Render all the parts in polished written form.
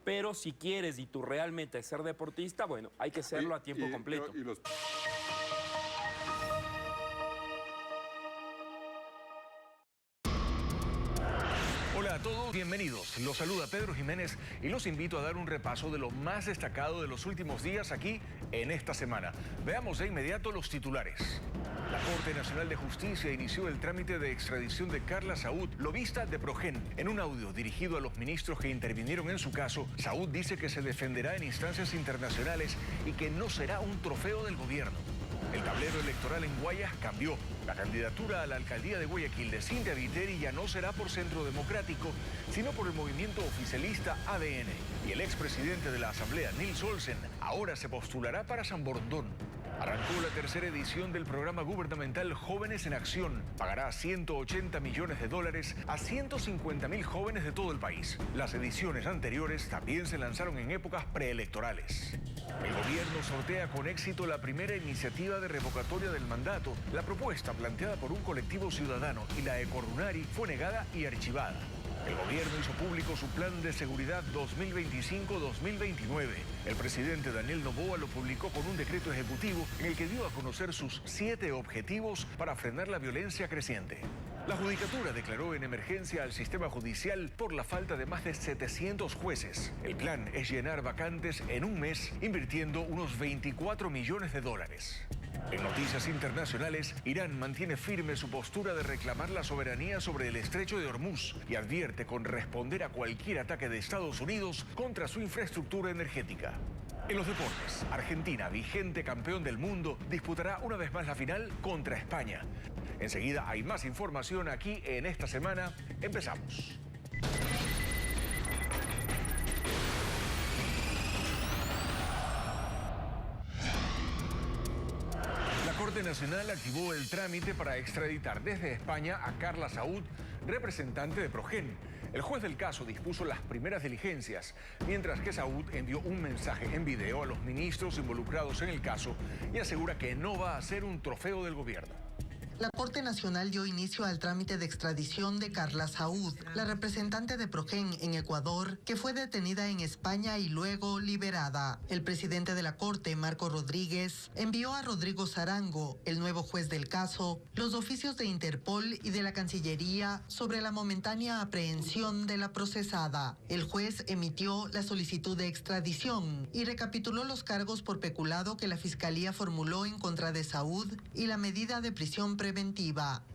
Pero si quieres y tú realmente ser deportista, bueno, hay que serlo a tiempo completo. Hola a todos, bienvenidos. Los saluda Pedro Jiménez y los invito a dar un repaso de lo más destacado de los últimos días aquí en esta semana. Veamos de inmediato los titulares. La Corte Nacional de Justicia inició el trámite de extradición de Carla Saúd, lobista de Progen. En un audio dirigido a los ministros que intervinieron en su caso, Saúd dice que se defenderá en instancias internacionales y que no será un trofeo del gobierno. El tablero electoral en Guayas cambió. La candidatura a la alcaldía de Guayaquil de Cynthia Viteri ya no será por Centro Democrático, sino por el movimiento oficialista ADN. Y el expresidente de la Asamblea, Nils Olsen, ahora se postulará para San Borondón. Arrancó la tercera edición del programa gubernamental Jóvenes en Acción. Pagará $180 millones a 150.000 jóvenes de todo el país. Las ediciones anteriores también se lanzaron en épocas preelectorales. El gobierno sortea con éxito la primera iniciativa de revocatoria del mandato. La propuesta planteada por un colectivo ciudadano y la de Corunari fue negada y archivada. El gobierno hizo público su plan de seguridad 2025-2029. El presidente Daniel Noboa lo publicó con un decreto ejecutivo en el que dio a conocer sus 7 objetivos para frenar la violencia creciente. La Judicatura declaró en emergencia al sistema judicial por la falta de más de 700 jueces. El plan es llenar vacantes en un mes, invirtiendo unos $24 millones. En noticias internacionales, Irán mantiene firme su postura de reclamar la soberanía sobre el estrecho de Hormuz y advierte con responder a cualquier ataque de Estados Unidos contra su infraestructura energética. En los deportes, Argentina, vigente campeón del mundo, disputará una vez más la final contra España. Enseguida hay más información aquí en Esta Semana. Empezamos. La Corte Nacional activó el trámite para extraditar desde España a Carla Saúd, representante de Progen. El juez del caso dispuso las primeras diligencias, mientras que Saúd envió un mensaje en video a los ministros involucrados en el caso y asegura que no va a ser un trofeo del gobierno. La Corte Nacional dio inicio al trámite de extradición de Carla Saúd, la representante de Progen en Ecuador, que fue detenida en España y luego liberada. El presidente de la Corte, Marco Rodríguez, envió a Rodrigo Zarango, el nuevo juez del caso, los oficios de Interpol y de la Cancillería sobre la momentánea aprehensión de la procesada. El juez emitió la solicitud de extradición y recapituló los cargos por peculado que la Fiscalía formuló en contra de Saúd y la medida de prisión preventiva.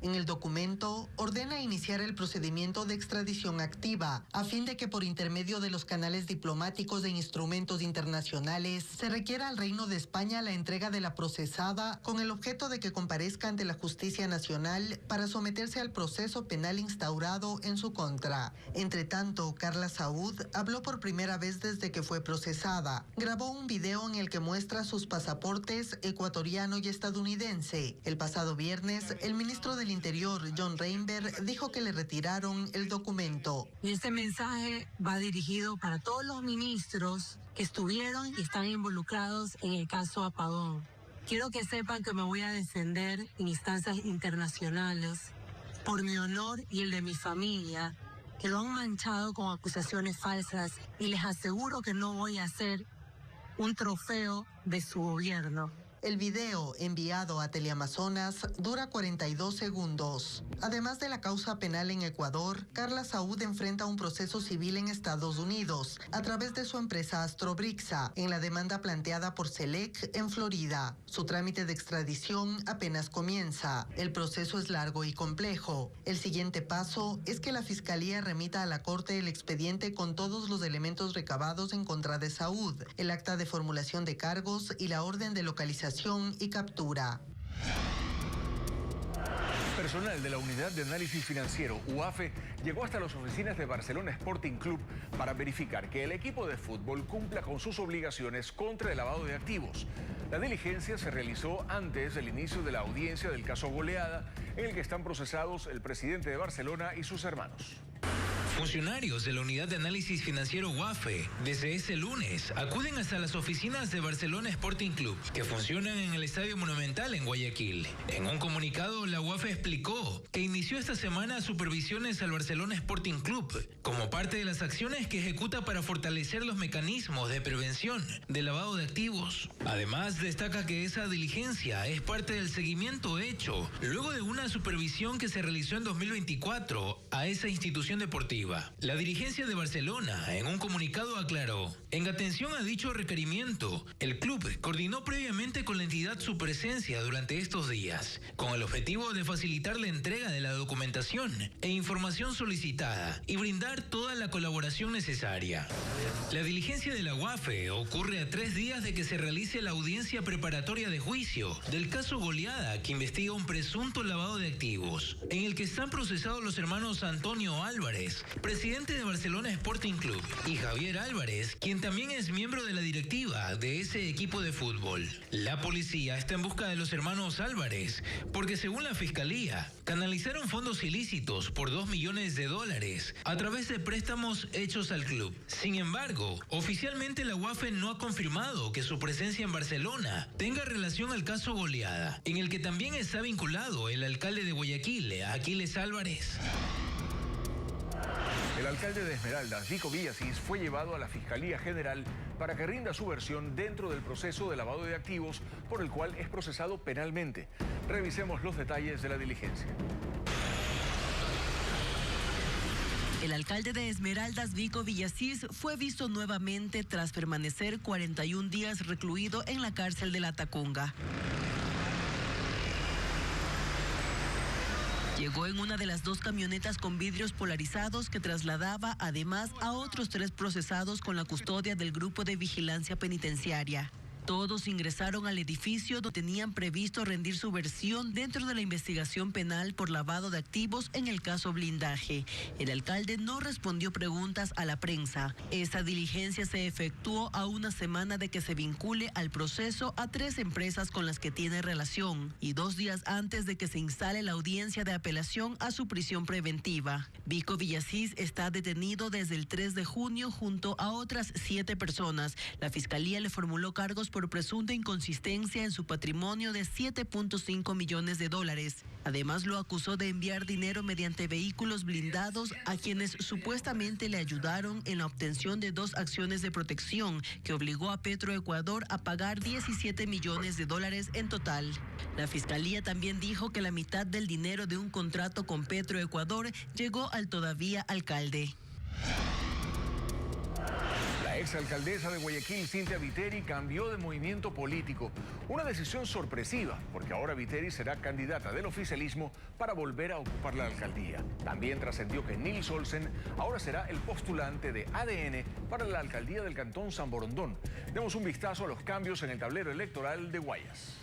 En el documento, ordena iniciar el procedimiento de extradición activa, a fin de que por intermedio de los canales diplomáticos e instrumentos internacionales se requiera al Reino de España la entrega de la procesada con el objeto de que comparezca ante la Justicia Nacional para someterse al proceso penal instaurado en su contra. Entre tanto, Carla Saúd habló por primera vez desde que fue procesada. Grabó un video en el que muestra sus pasaportes ecuatoriano y estadounidense. El pasado viernes, el ministro del Interior, John Reinberg, dijo que le retiraron el documento. Y este mensaje va dirigido para todos los ministros que estuvieron y están involucrados en el caso Apagón. Quiero que sepan que me voy a defender en instancias internacionales por mi honor y el de mi familia, que lo han manchado con acusaciones falsas, y les aseguro que no voy a ser un trofeo de su gobierno. El video, enviado a Teleamazonas, dura 42 segundos. Además de la causa penal en Ecuador, Carla Saúd enfrenta un proceso civil en Estados Unidos a través de su empresa Astrobrixa en la demanda planteada por Selec en Florida. Su trámite de extradición apenas comienza. El proceso es largo y complejo. El siguiente paso es que la Fiscalía remita a la Corte el expediente con todos los elementos recabados en contra de Saúd, el acta de formulación de cargos y la orden de localización y captura. Personal de la Unidad de Análisis Financiero, UAFE, llegó hasta las oficinas de Barcelona Sporting Club para verificar que el equipo de fútbol cumpla con sus obligaciones contra el lavado de activos. La diligencia se realizó antes del inicio de la audiencia del caso Goleada, en el que están procesados el presidente de Barcelona y sus hermanos. Funcionarios de la Unidad de Análisis Financiero UAFE, desde ese lunes, acuden hasta las oficinas de Barcelona Sporting Club, que funcionan en el Estadio Monumental en Guayaquil. En un comunicado, la UAFE explicó que inició esta semana supervisiones al Barcelona Sporting Club, como parte de las acciones que ejecuta para fortalecer los mecanismos de prevención de lavado de activos. Además, destaca que esa diligencia es parte del seguimiento hecho luego de una supervisión que se realizó en 2024 a esa institución deportiva. La dirigencia de Barcelona, en un comunicado, aclaró: en atención a dicho requerimiento, el club coordinó previamente con la entidad su presencia durante estos días, con el objetivo de facilitar la entrega de la documentación e información solicitada y brindar toda la colaboración necesaria. La diligencia de la UAFE ocurre a 3 días de que se realice la audiencia preparatoria de juicio del caso Goleada, que investiga un presunto lavado de activos, en el que están procesados los hermanos Antonio Álvarez, presidente de Barcelona Sporting Club, y Javier Álvarez, quien también es miembro de la directiva de ese equipo de fútbol. La policía está en busca de los hermanos Álvarez, porque según la fiscalía, canalizaron fondos ilícitos por $2 millones a través de préstamos hechos al club. Sin embargo, oficialmente la UAFE no ha confirmado que su presencia en Barcelona tenga relación al caso Goleada, en el que también está vinculado el alcalde de Guayaquil, Aquiles Álvarez. El alcalde de Esmeraldas, Vico Villasís, fue llevado a la Fiscalía General para que rinda su versión dentro del proceso de lavado de activos por el cual es procesado penalmente. Revisemos los detalles de la diligencia. El alcalde de Esmeraldas, Vico Villasís, fue visto nuevamente tras permanecer 41 días recluido en la cárcel de La Tacunga. Llegó en una de las 2 camionetas con vidrios polarizados que trasladaba además a otros 3 procesados con la custodia del Grupo de Vigilancia Penitenciaria. Todos ingresaron al edificio donde tenían previsto rendir su versión dentro de la investigación penal por lavado de activos en el caso Blindaje. El alcalde no respondió preguntas a la prensa. Esta diligencia se efectuó a una semana de que se vincule al proceso a 3 empresas con las que tiene relación y 2 días antes de que se instale la audiencia de apelación a su prisión preventiva. Vico Villasís está detenido desde el 3 de junio junto a otras 7 personas. La fiscalía le formuló cargos por presunta inconsistencia en su patrimonio de $7.5 millones. Además, lo acusó de enviar dinero mediante vehículos blindados a quienes supuestamente le ayudaron en la obtención de 2 acciones de protección que obligó a Petroecuador a pagar $17 millones en total. La fiscalía también dijo que la mitad del dinero de un contrato con Petroecuador llegó al todavía alcalde. La exalcaldesa de Guayaquil, Cynthia Viteri, cambió de movimiento político. Una decisión sorpresiva, porque ahora Viteri será candidata del oficialismo para volver a ocupar la alcaldía. También trascendió que Nils Olsen ahora será el postulante de ADN para la alcaldía del Cantón San Borondón. Demos un vistazo a los cambios en el tablero electoral de Guayas.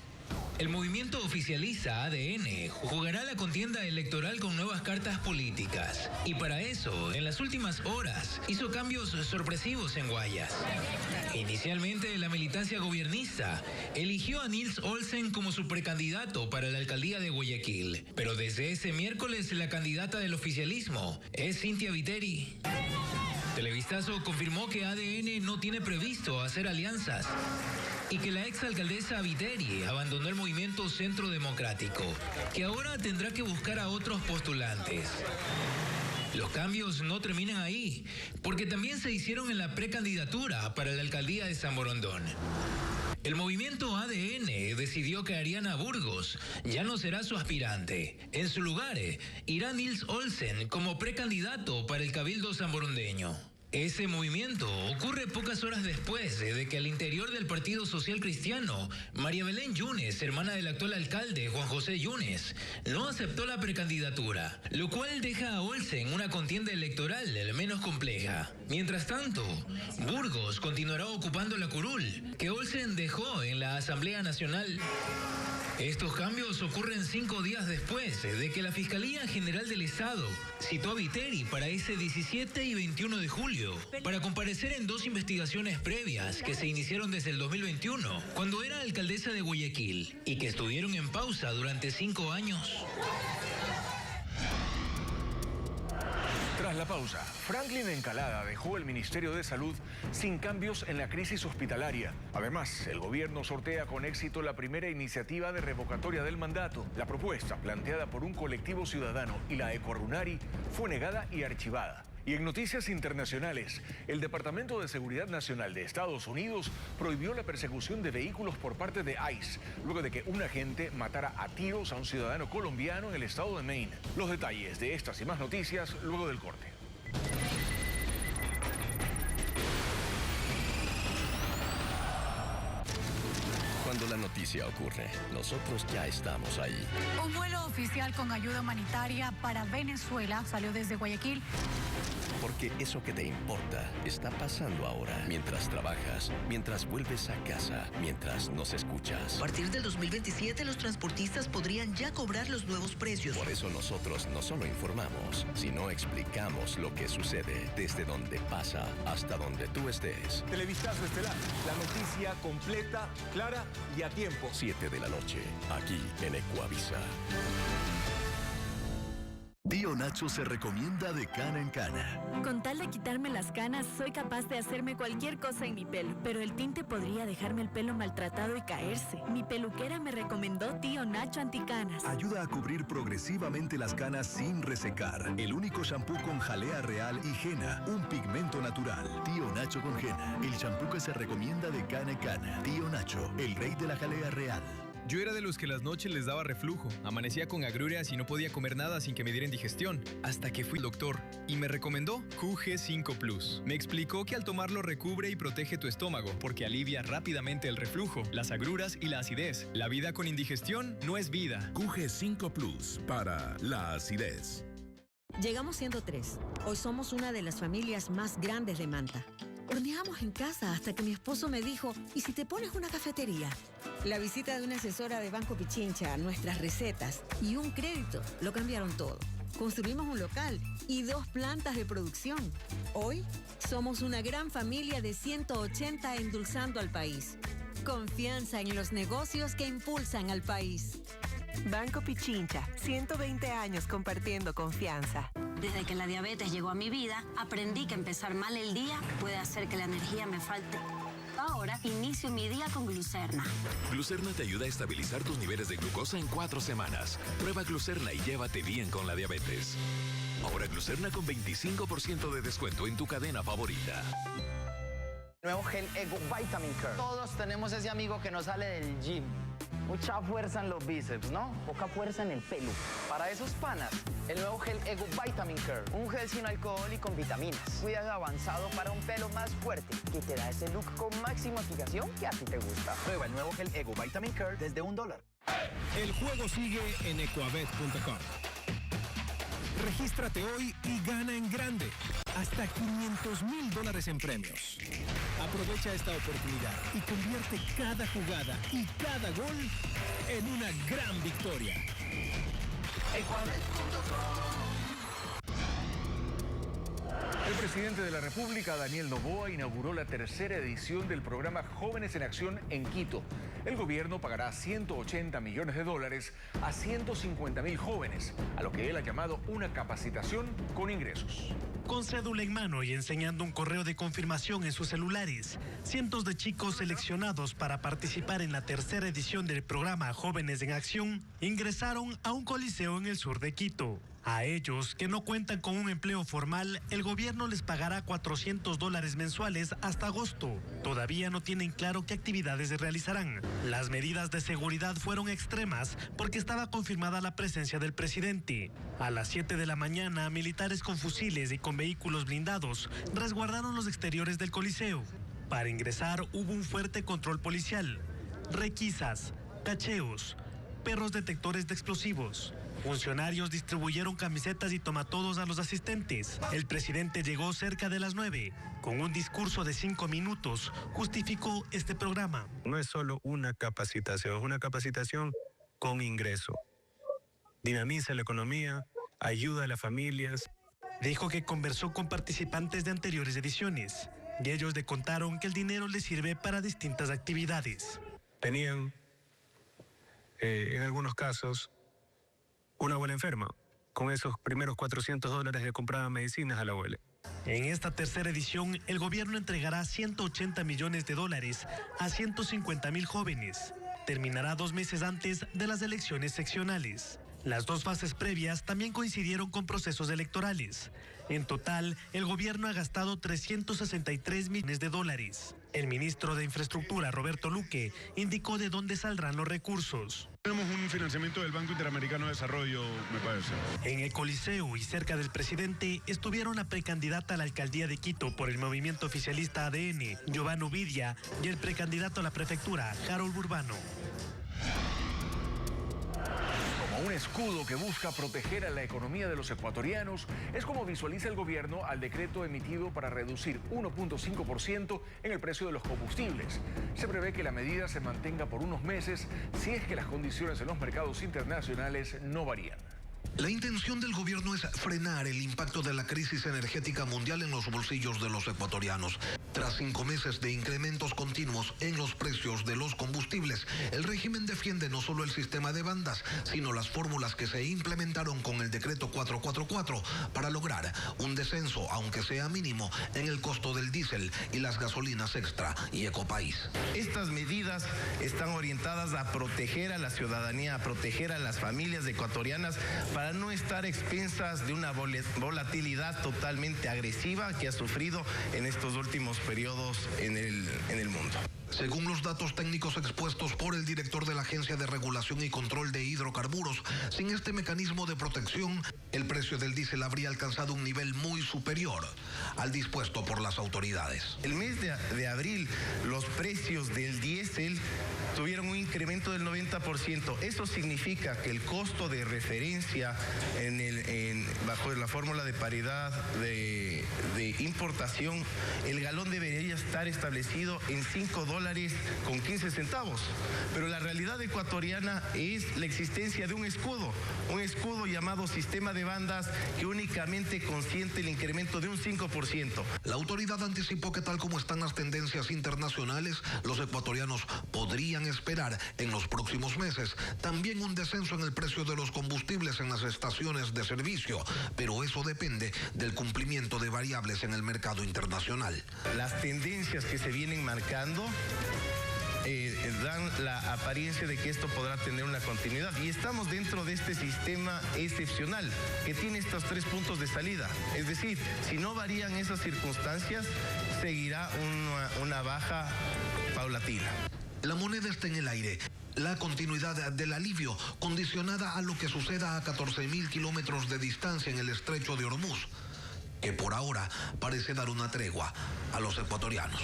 El movimiento oficialista ADN jugará la contienda electoral con nuevas cartas políticas. Y para eso, en las últimas horas, hizo cambios sorpresivos en Guayas. Inicialmente, la militancia gobiernista eligió a Nils Olsen como su precandidato para la alcaldía de Guayaquil. Pero desde ese miércoles, la candidata del oficialismo es Cynthia Viteri. Televistazo confirmó que ADN no tiene previsto hacer alianzas y que la exalcaldesa Viteri abandonó el movimiento Centro Democrático, que ahora tendrá que buscar a otros postulantes. Los cambios no terminan ahí, porque también se hicieron en la precandidatura para la alcaldía de San Borondón. El movimiento ADN decidió que Ariana Burgos ya no será su aspirante. En su lugar, irá Nils Olsen como precandidato para el Cabildo sanborondeño. Ese movimiento ocurre pocas horas después de que al interior del Partido Social Cristiano, María Belén Yunes, hermana del actual alcalde Juan José Yunes, no aceptó la precandidatura, lo cual deja a Olsen una contienda electoral menos compleja. Mientras tanto, Burgos continuará ocupando la curul que Olsen dejó en la Asamblea Nacional. Estos cambios ocurren 5 días después de que la Fiscalía General del Estado citó a Viteri para ese 17 y 21 de julio para comparecer en 2 investigaciones previas que se iniciaron desde el 2021, cuando era alcaldesa de Guayaquil, y que estuvieron en pausa durante 5 años. Tras la pausa, Franklin Encalada dejó el Ministerio de Salud sin cambios en la crisis hospitalaria. Además, el gobierno sortea con éxito la primera iniciativa de revocatoria del mandato. La propuesta, planteada por un colectivo ciudadano y la Ecorunari, fue negada y archivada. Y en noticias internacionales, el Departamento de Seguridad Nacional de Estados Unidos prohibió la persecución de vehículos por parte de ICE, luego de que un agente matara a tiros a un ciudadano colombiano en el estado de Maine. Los detalles de estas y más noticias luego del corte. Cuando la noticia ocurre, nosotros ya estamos ahí. Un vuelo oficial con ayuda humanitaria para Venezuela salió desde Guayaquil. Porque eso que te importa está pasando ahora. Mientras trabajas, mientras vuelves a casa, mientras nos escuchas. A partir del 2027, los transportistas podrían ya cobrar los nuevos precios. Por eso nosotros no solo informamos, sino explicamos lo que sucede desde donde pasa hasta donde tú estés. Televistazo Estelar, la noticia completa, clara y a tiempo. 7 de la noche, aquí en Ecuavisa. Tío Nacho se recomienda de cana en cana. Con tal de quitarme las canas, soy capaz de hacerme cualquier cosa en mi pelo, pero el tinte podría dejarme el pelo maltratado y caerse. Mi peluquera me recomendó Tío Nacho Anticanas. Ayuda a cubrir progresivamente las canas sin resecar. El único shampoo con jalea real y henna, un pigmento natural. Tío Nacho con henna, el shampoo que se recomienda de cana en cana. Tío Nacho, el rey de la jalea real. Yo era de los que las noches les daba reflujo, amanecía con agruras y no podía comer nada sin que me diera indigestión, hasta que fui al doctor y me recomendó QG5 Plus. Me explicó que al tomarlo recubre y protege tu estómago, porque alivia rápidamente el reflujo, las agruras y la acidez. La vida con indigestión no es vida. QG5 Plus para la acidez. Llegamos siendo 3. Hoy somos una de las familias más grandes de Manta. Horneamos en casa hasta que mi esposo me dijo, ¿y si te pones una cafetería? La visita de una asesora de Banco Pichincha, nuestras recetas y un crédito lo cambiaron todo. Construimos un local y 2 plantas de producción. Hoy somos una gran familia de 180 endulzando al país. Confianza en los negocios que impulsan al país. Banco Pichincha, 120 años compartiendo confianza. Desde que la diabetes llegó a mi vida, aprendí que empezar mal el día puede hacer que la energía me falte. Ahora inicio mi día con Glucerna. Glucerna te ayuda a estabilizar tus niveles de glucosa en 4 semanas. Prueba Glucerna y llévate bien con la diabetes. Ahora Glucerna con 25% de descuento en tu cadena favorita. Nuevo gel Ego Vitamin Care. Todos tenemos ese amigo que no sale del gym. Mucha fuerza en los bíceps, ¿no? Poca fuerza en el pelo. Para esos panas, el nuevo gel Ego Vitamin Care. Un gel sin alcohol y con vitaminas. Cuidado avanzado para un pelo más fuerte, que te da ese look con máxima fijación que a ti te gusta. Prueba el nuevo gel Ego Vitamin Care desde $1. El juego sigue en ecuabet.com. Regístrate hoy y gana en grande. Hasta $500,000 en premios. Aprovecha esta oportunidad y convierte cada jugada y cada gol en una gran victoria. El presidente de la República, Daniel Noboa, inauguró la 3ª edición del programa Jóvenes en Acción en Quito. El gobierno pagará $180 millones a 150,000 jóvenes, a lo que él ha llamado una capacitación con ingresos. Con cédula en mano y enseñando un correo de confirmación en sus celulares, cientos de chicos seleccionados para participar en la 3ª edición del programa Jóvenes en Acción ingresaron a un coliseo en el sur de Quito. A ellos, que no cuentan con un empleo formal, el gobierno les pagará $400 mensuales hasta agosto. Todavía no tienen claro qué actividades realizarán. Las medidas de seguridad fueron extremas porque estaba confirmada la presencia del presidente. A las 7 de la mañana, militares con fusiles y con vehículos blindados resguardaron los exteriores del coliseo. Para ingresar hubo un fuerte control policial, requisas, cacheos, perros detectores de explosivos. Funcionarios distribuyeron camisetas y tomatodos a los asistentes. El presidente llegó cerca de las 9. Con un discurso de 5 minutos, justificó este programa. No es solo una capacitación, es una capacitación con ingreso. Dinamiza la economía, ayuda a las familias. Dijo que conversó con participantes de anteriores ediciones y ellos le contaron que el dinero les sirve para distintas actividades. Tenían, en algunos casos, una abuela enferma, con esos primeros $400 le compraba medicinas a la abuela. En esta tercera edición, el gobierno entregará $180 millones a 150,000 jóvenes. Terminará 2 meses antes de las elecciones seccionales. Las 2 fases previas también coincidieron con procesos electorales. En total, el gobierno ha gastado $363 millones. El ministro de Infraestructura, Roberto Luque, indicó de dónde saldrán los recursos. Tenemos un financiamiento del Banco Interamericano de Desarrollo, me parece. En el Coliseo y cerca del presidente estuvieron la precandidata a la alcaldía de Quito por el movimiento oficialista ADN, Giovanna Ubidia, y el precandidato a la prefectura, Harold Urbano. Un escudo que busca proteger a la economía de los ecuatorianos es como visualiza el gobierno al decreto emitido para reducir 1.5% en el precio de los combustibles. Se prevé que la medida se mantenga por unos meses si es que las condiciones en los mercados internacionales no varían. La intención del gobierno es frenar el impacto de la crisis energética mundial en los bolsillos de los ecuatorianos. Tras 5 meses de incrementos continuos en los precios de los combustibles, el régimen defiende no solo el sistema de bandas, sino las fórmulas que se implementaron con el decreto 444 para lograr un descenso, aunque sea mínimo, en el costo del diésel y las gasolinas extra y Ecopaís. Estas medidas están orientadas a proteger a la ciudadanía, a proteger a las familias ecuatorianas para no estar expensas de una volatilidad totalmente agresiva que ha sufrido en estos últimos periodos en el mundo. Según los datos técnicos expuestos por el director de la Agencia de Regulación y Control de Hidrocarburos, sin este mecanismo de protección, el precio del diésel habría alcanzado un nivel muy superior al dispuesto por las autoridades. El mes de abril, los precios del diésel tuvieron un incremento del 90%. Eso significa que el costo de referencia bajo la fórmula de paridad de importación, el galón debería estar establecido en $5.15. Pero la realidad ecuatoriana es la existencia de un escudo llamado sistema de bandas que únicamente consiente el incremento de un 5%. La autoridad anticipó que tal como están las tendencias internacionales, los ecuatorianos podrían esperar en los próximos meses también un descenso en el precio de los combustibles en las estaciones de servicio, pero eso depende del cumplimiento de variables en el mercado internacional. Las tendencias que se vienen marcando dan la apariencia de que esto podrá tener una continuidad y estamos dentro de este sistema excepcional que tiene estos 3 puntos de salida. Es decir, si no varían esas circunstancias, seguirá una baja paulatina. La moneda está en el aire. La continuidad del alivio condicionada a lo que suceda a 14.000 kilómetros de distancia en el estrecho de Hormuz, que por ahora parece dar una tregua a los ecuatorianos.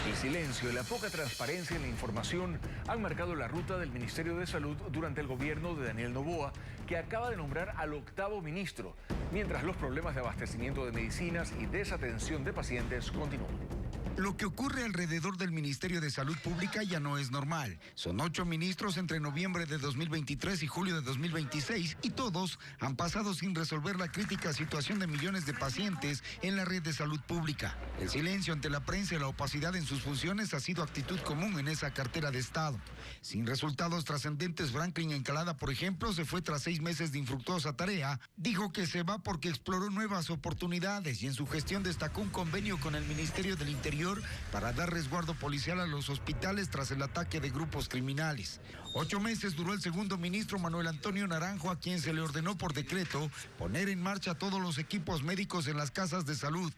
El silencio y la poca transparencia en la información han marcado la ruta del Ministerio de Salud durante el gobierno de Daniel Noboa, que acaba de nombrar al 8º ministro, mientras los problemas de abastecimiento de medicinas y desatención de pacientes continúan. Lo que ocurre alrededor del Ministerio de Salud Pública ya no es normal. Son 8 ministros entre noviembre de 2023 y julio de 2026 y todos han pasado sin resolver la crítica situación de millones de pacientes en la red de salud pública. El silencio ante la prensa y la opacidad en sus funciones ha sido actitud común en esa cartera de Estado. Sin resultados trascendentes, Franklin Encalada, por ejemplo, se fue tras 6 meses de infructuosa tarea. Dijo que se va porque exploró nuevas oportunidades y en su gestión destacó un convenio con el Ministerio del Interior para dar resguardo policial a los hospitales tras el ataque de grupos criminales. 8 meses duró el segundo ministro Manuel Antonio Naranjo, a quien se le ordenó por decreto poner en marcha todos los equipos médicos en las casas de salud.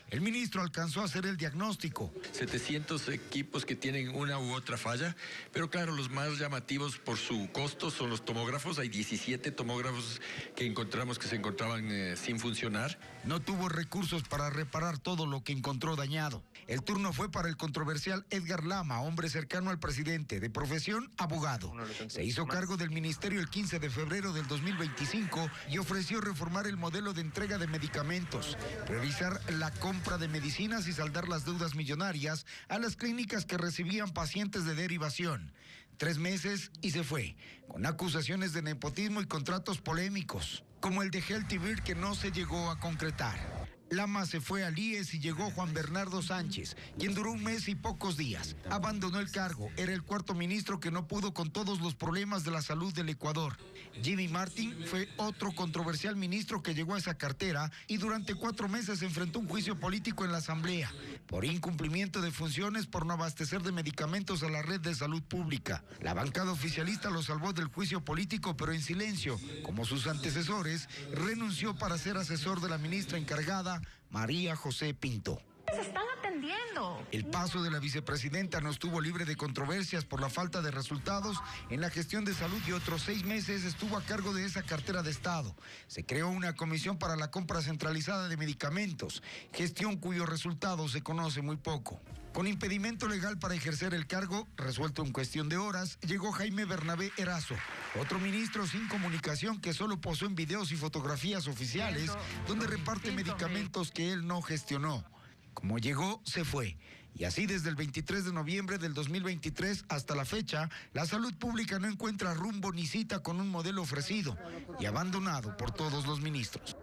El ministro alcanzó a hacer el diagnóstico. 700 equipos que tienen una u otra falla, pero claro, los más llamativos por su costo son los tomógrafos. Hay 17 tomógrafos que encontramos que se encontraban sin funcionar. No tuvo recursos para reparar todo lo que encontró dañado. El turno fue para el controversial Edgar Lama, hombre cercano al presidente, de profesión abogado. Se hizo cargo del ministerio el 15 de febrero del 2025 y ofreció reformar el modelo de entrega de medicamentos, priorizar la compra de medicinas y saldar las deudas millonarias a las clínicas que recibían pacientes de derivación. 3 meses y se fue, con acusaciones de nepotismo y contratos polémicos, como el de Healthy Beer que no se llegó a concretar. Lama se fue al IES y llegó Juan Bernardo Sánchez, quien duró 1 mes y pocos días. Abandonó el cargo. Era el 4º ministro que no pudo con todos los problemas de la salud del Ecuador. Jimmy Martin fue otro controversial ministro que llegó a esa cartera y durante 4 meses enfrentó un juicio político en la Asamblea por incumplimiento de funciones por no abastecer de medicamentos a la red de salud pública. La bancada oficialista lo salvó del juicio político, pero en silencio. Como sus antecesores, renunció para ser asesor de la ministra encargada, María José Pinto. Se están atendiendo. El paso de la vicepresidenta no estuvo libre de controversias por la falta de resultados en la gestión de salud y otros 6 meses estuvo a cargo de esa cartera de Estado. Se creó una comisión para la compra centralizada de medicamentos, gestión cuyos resultados se conoce muy poco. Con impedimento legal para ejercer el cargo, resuelto en cuestión de horas, llegó Jaime Bernabé Erazo, otro ministro sin comunicación que solo posó en videos y fotografías oficiales donde reparte medicamentos que él no gestionó. Como llegó, se fue. Y así desde el 23 de noviembre del 2023 hasta la fecha, la salud pública no encuentra rumbo ni cita con un modelo ofrecido y abandonado por todos los ministros.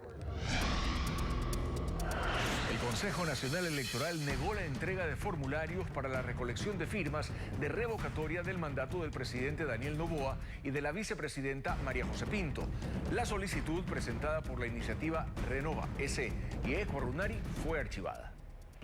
El Consejo Nacional Electoral negó la entrega de formularios para la recolección de firmas de revocatoria del mandato del presidente Daniel Noboa y de la vicepresidenta María José Pinto. La solicitud presentada por la iniciativa Renova S y Eco Runari fue archivada.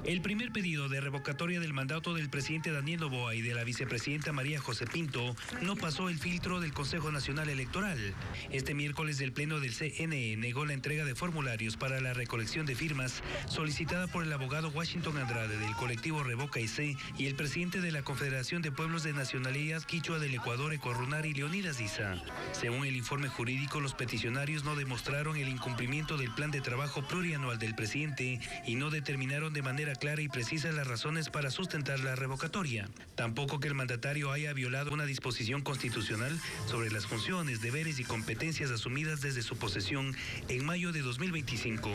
El primer pedido de revocatoria del mandato del presidente Daniel Noboa y de la vicepresidenta María José Pinto no pasó el filtro del Consejo Nacional Electoral. Este miércoles el Pleno del CNE negó la entrega de formularios para la recolección de firmas solicitada por el abogado Washington Andrade del colectivo Revoca IC y el presidente de la Confederación de Pueblos de Nacionalidad Quichua del Ecuador, Eco Runari, Leonidas Diza. Según el informe jurídico, los peticionarios no demostraron el incumplimiento del plan de trabajo plurianual del presidente y no determinaron de manera clara y precisa las razones para sustentar la revocatoria. Tampoco que el mandatario haya violado una disposición constitucional sobre las funciones, deberes y competencias asumidas desde su posesión en mayo de 2025.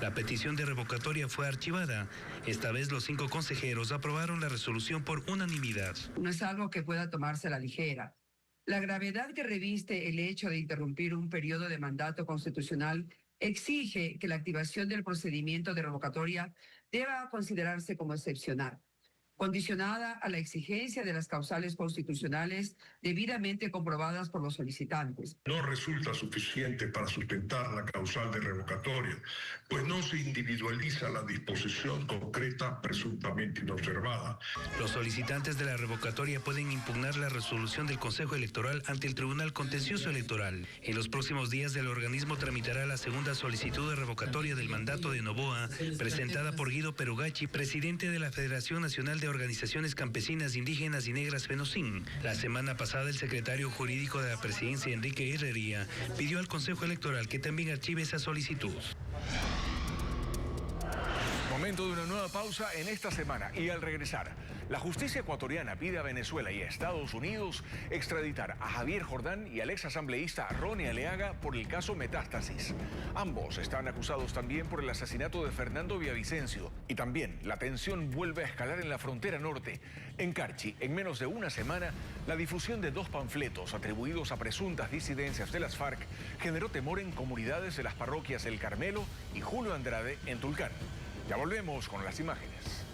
La petición de revocatoria fue archivada. Esta vez los 5 consejeros aprobaron la resolución por unanimidad. No es algo que pueda tomarse a la ligera. La gravedad que reviste el hecho de interrumpir un periodo de mandato constitucional exige que la activación del procedimiento de revocatoria deba considerarse como excepcional, condicionada a la exigencia de las causales constitucionales debidamente comprobadas por los solicitantes. No resulta suficiente para sustentar la causal de revocatoria, pues no se individualiza la disposición concreta presuntamente inobservada. Los solicitantes de la revocatoria pueden impugnar la resolución del Consejo Electoral ante el Tribunal Contencioso Electoral. En los próximos días el organismo tramitará la segunda solicitud de revocatoria del mandato de Noboa, presentada por Guido Perugachi, presidente de la Federación Nacional de Organizaciones Campesinas, Indígenas y Negras FENOCIN. La semana pasada el secretario jurídico de la presidencia, Enrique Herrería, pidió al Consejo Electoral que también archive esa solicitud. Momento de una nueva pausa en esta semana y al regresar, la justicia ecuatoriana pide a Venezuela y a Estados Unidos extraditar a Javier Jordán y al ex asambleísta Ronnie Aleaga por el caso Metástasis. Ambos están acusados también por el asesinato de Fernando Villavicencio y también la tensión vuelve a escalar en la frontera norte. En Carchi, en menos de una semana, la difusión de 2 panfletos atribuidos a presuntas disidencias de las FARC generó temor en comunidades de las parroquias El Carmelo y Julio Andrade en Tulcán. Ya volvemos con las imágenes.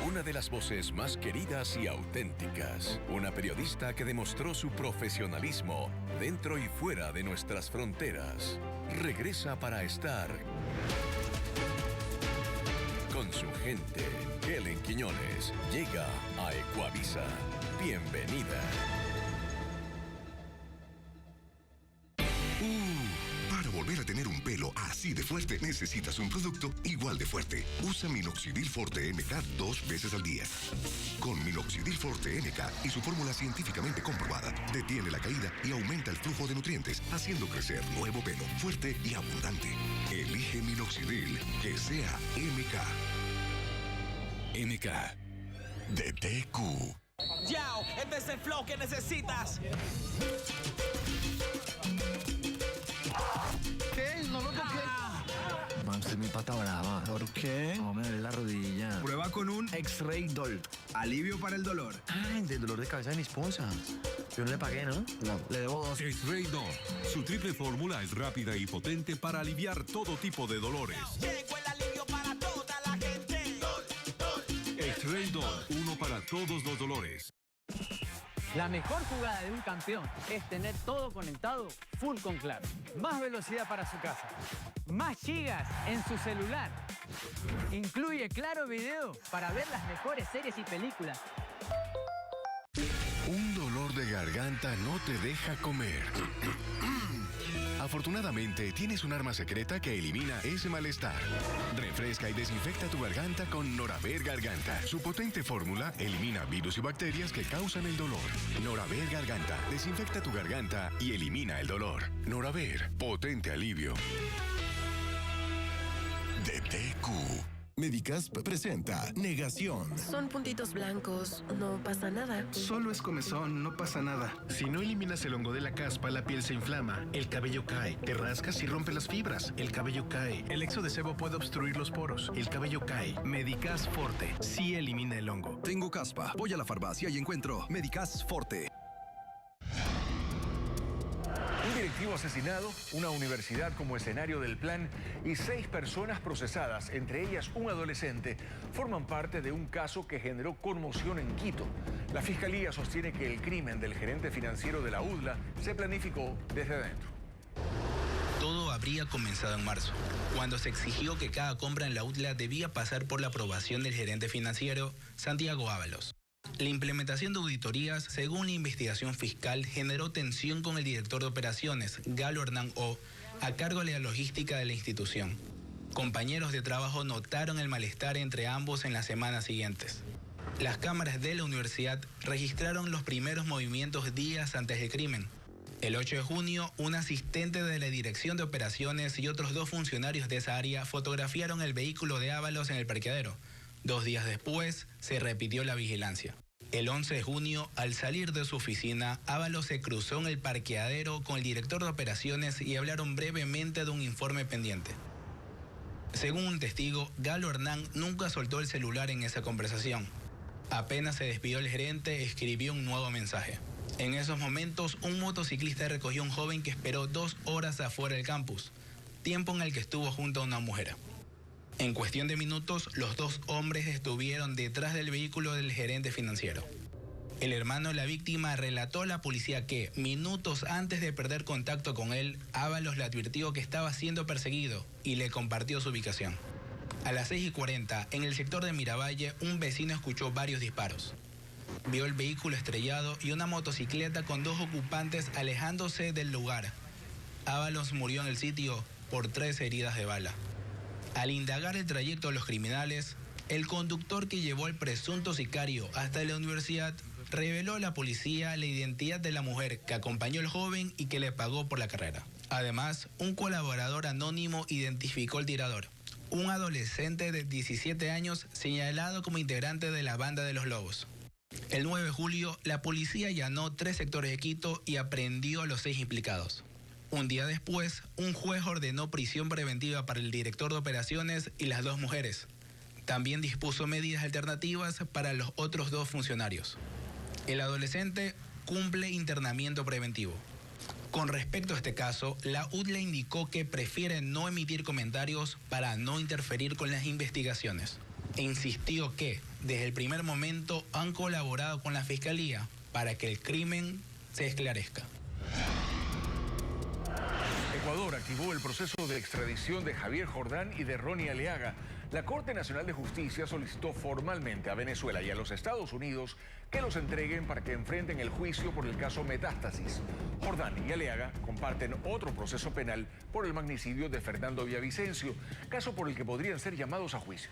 Una de las voces más queridas y auténticas. Una periodista que demostró su profesionalismo dentro y fuera de nuestras fronteras. Regresa para estar con su gente. Helen Quiñones llega a Ecuavisa. Bienvenida. Para volver a tener un pelo así de fuerte, necesitas un producto igual de fuerte. Usa Minoxidil Forte MK 2 veces al día. Con Minoxidil Forte MK y su fórmula científicamente comprobada, detiene la caída y aumenta el flujo de nutrientes, haciendo crecer nuevo pelo fuerte y abundante. Elige Minoxidil, que sea MK. MK de TQ. Yao, este es el flow que necesitas. ¿Qué? No lo toqué. Usted es mi pata brava. ¿Por qué? No, me duele la rodilla. Prueba con un X-Ray Doll. Alivio para el dolor. Ay, del dolor de cabeza de mi esposa. Yo no le pagué, ¿no? No, le debo 2. X-Ray Dawn. Su triple fórmula es rápida y potente para aliviar todo tipo de dolores. Llegó el alivio para toda la gente. X-Ray Dawn, uno para todos los dolores. La mejor jugada de un campeón es tener todo conectado full con Claro. Más velocidad para su casa, más gigas en su celular. Incluye Claro Video para ver las mejores series y películas. Un dolor de garganta no te deja comer. Afortunadamente, tienes un arma secreta que elimina ese malestar. Refresca y desinfecta tu garganta con Noraver Garganta. Su potente fórmula elimina virus y bacterias que causan el dolor. Noraver Garganta. Desinfecta tu garganta y elimina el dolor. Noraver. Potente alivio. DTQ. Medicasp presenta Negación. Son puntitos blancos, no pasa nada. Solo es comezón, no pasa nada. Si no eliminas el hongo de la caspa, la piel se inflama, el cabello cae, te rascas y rompe las fibras, el cabello cae. El exo de sebo puede obstruir los poros, el cabello cae. Medicasp Forte, sí elimina el hongo. Tengo caspa, voy a la farmacia y encuentro Medicasp Forte. Un directivo asesinado, una universidad como escenario del plan y 6 personas procesadas, entre ellas un adolescente, forman parte de un caso que generó conmoción en Quito. La Fiscalía sostiene que el crimen del gerente financiero de la UDLA se planificó desde adentro. Todo habría comenzado en marzo, cuando se exigió que cada compra en la UDLA debía pasar por la aprobación del gerente financiero, Santiago Ábalos. La implementación de auditorías, según la investigación fiscal, generó tensión con el director de operaciones, Galo Hernán O., a cargo de la logística de la institución. Compañeros de trabajo notaron el malestar entre ambos en las semanas siguientes. Las cámaras de la universidad registraron los primeros movimientos días antes del crimen. El 8 de junio, un asistente de la Dirección de Operaciones y otros 2 funcionarios de esa área fotografiaron el vehículo de Ábalos en el parqueadero. 2 días después, se repitió la vigilancia. El 11 de junio, al salir de su oficina, Ábalos se cruzó en el parqueadero con el director de operaciones y hablaron brevemente de un informe pendiente. Según un testigo, Galo Hernán nunca soltó el celular en esa conversación. Apenas se despidió el gerente, escribió un nuevo mensaje. En esos momentos, un motociclista recogió a un joven que esperó 2 horas afuera del campus, tiempo en el que estuvo junto a una mujer. En cuestión de minutos, los 2 hombres estuvieron detrás del vehículo del gerente financiero. El hermano de la víctima relató a la policía que, minutos antes de perder contacto con él, Ábalos le advirtió que estaba siendo perseguido y le compartió su ubicación. A las 6:40, en el sector de Miravalle, un vecino escuchó varios disparos. Vio el vehículo estrellado y una motocicleta con 2 ocupantes alejándose del lugar. Ábalos murió en el sitio por 3 heridas de bala. Al indagar el trayecto de los criminales, el conductor que llevó al presunto sicario hasta la universidad reveló a la policía la identidad de la mujer que acompañó al joven y que le pagó por la carrera. Además, un colaborador anónimo identificó al tirador, un adolescente de 17 años señalado como integrante de la banda de los Lobos. El 9 de julio, la policía allanó 3 sectores de Quito y aprehendió a los 6 implicados. Un día después, un juez ordenó prisión preventiva para el director de operaciones y las 2 mujeres. También dispuso medidas alternativas para los otros 2 funcionarios. El adolescente cumple internamiento preventivo. Con respecto a este caso, la UDLA indicó que prefiere no emitir comentarios para no interferir con las investigaciones. E insistió que, desde el primer momento, han colaborado con la Fiscalía para que el crimen se esclarezca. Ecuador activó el proceso de extradición de Javier Jordán y de Ronnie Aleaga. La Corte Nacional de Justicia solicitó formalmente a Venezuela y a los Estados Unidos que los entreguen para que enfrenten el juicio por el caso Metástasis. Jordán y Aleaga comparten otro proceso penal por el magnicidio de Fernando Villavicencio, caso por el que podrían ser llamados a juicio.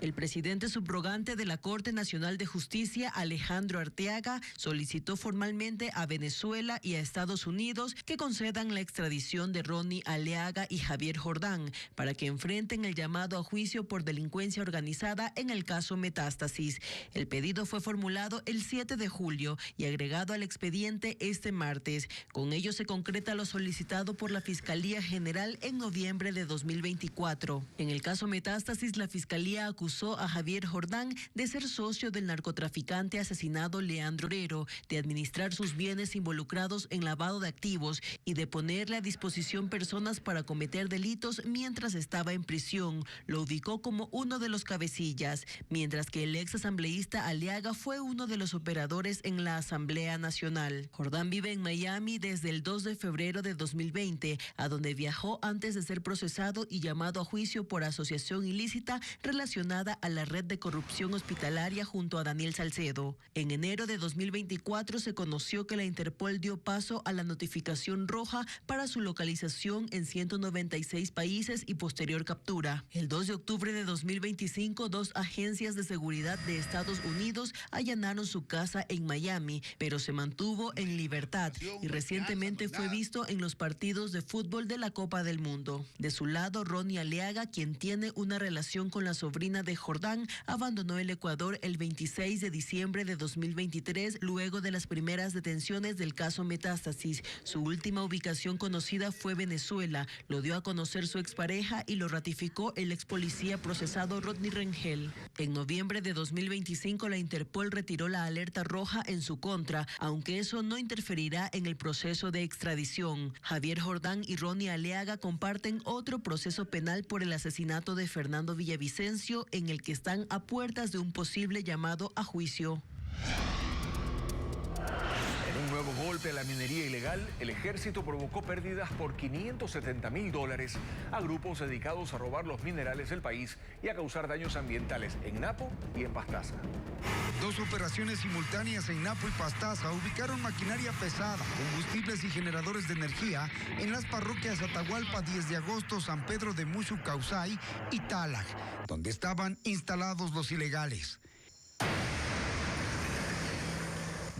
El presidente subrogante de la Corte Nacional de Justicia, Alejandro Arteaga, solicitó formalmente a Venezuela y a Estados Unidos que concedan la extradición de Ronnie Aleaga y Javier Jordán para que enfrenten el llamado a juicio por delincuencia organizada en el caso Metástasis. El pedido fue formulado el 7 de julio y agregado al expediente este martes. Con ello se concreta lo solicitado por la Fiscalía General en noviembre de 2024. En el caso Metástasis, la Fiscalía acusó acusó a Javier Jordán de ser socio del narcotraficante asesinado Leandro Herrero, de administrar sus bienes involucrados en lavado de activos y de ponerle a disposición personas para cometer delitos mientras estaba en prisión. Lo ubicó como uno de los cabecillas, mientras que el ex asambleísta Aliaga fue uno de los operadores en la Asamblea Nacional. Jordán vive en Miami desde el 2 de febrero de 2020, a donde viajó antes de ser procesado y llamado a juicio por asociación ilícita relacionada a la red de corrupción hospitalaria junto a Daniel Salcedo. En enero de 2024 se conoció que la Interpol dio paso a la notificación roja para su localización en 196 países y posterior captura. El 2 de octubre de 2025, 2 agencias de seguridad de Estados Unidos allanaron su casa en Miami, pero se mantuvo en libertad y recientemente fue visto en los partidos de fútbol de la Copa del Mundo. De su lado, Ronnie Aliaga, quien tiene una relación con la sobrina de Jordán, abandonó el Ecuador el 26 de diciembre de 2023 luego de las primeras detenciones del caso Metástasis. Su última ubicación conocida fue Venezuela. Lo dio a conocer su expareja y lo ratificó el ex policía procesado Rodney Rengel. En noviembre de 2025 la Interpol retiró la alerta roja en su contra, aunque eso no interferirá en el proceso de extradición. Javier Jordán y Ronnie Aliaga comparten otro proceso penal por el asesinato de Fernando Villavicencio, en el que están a puertas de un posible llamado a juicio. En un nuevo golpe a la minería ilegal, el ejército provocó pérdidas por $570.000 a grupos dedicados a robar los minerales del país y a causar daños ambientales en Napo y en Pastaza. 2 operaciones simultáneas en Napo y Pastaza ubicaron maquinaria pesada, combustibles y generadores de energía en las parroquias Atahualpa, 10 de agosto, San Pedro de Muxu, Causay y Tálag, donde estaban instalados los ilegales.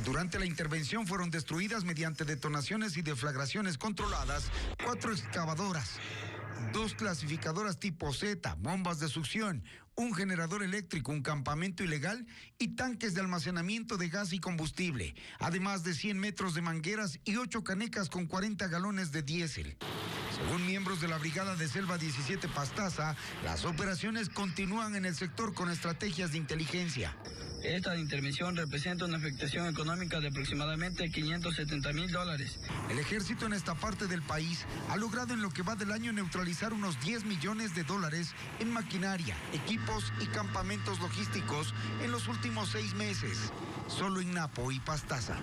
Durante la intervención fueron destruidas mediante detonaciones y deflagraciones controladas 4 excavadoras, 2 clasificadoras tipo Z, bombas de succión, un generador eléctrico, un campamento ilegal y tanques de almacenamiento de gas y combustible, además de 100 metros de mangueras y 8 canecas con 40 galones de diésel. Según miembros de la Brigada de Selva 17 Pastaza, las operaciones continúan en el sector con estrategias de inteligencia. Esta intervención representa una afectación económica de aproximadamente $570.000. El ejército en esta parte del país ha logrado en lo que va del año neutralizar unos $10 millones en maquinaria, equipos y campamentos logísticos en los últimos 6 meses, solo en Napo y Pastaza.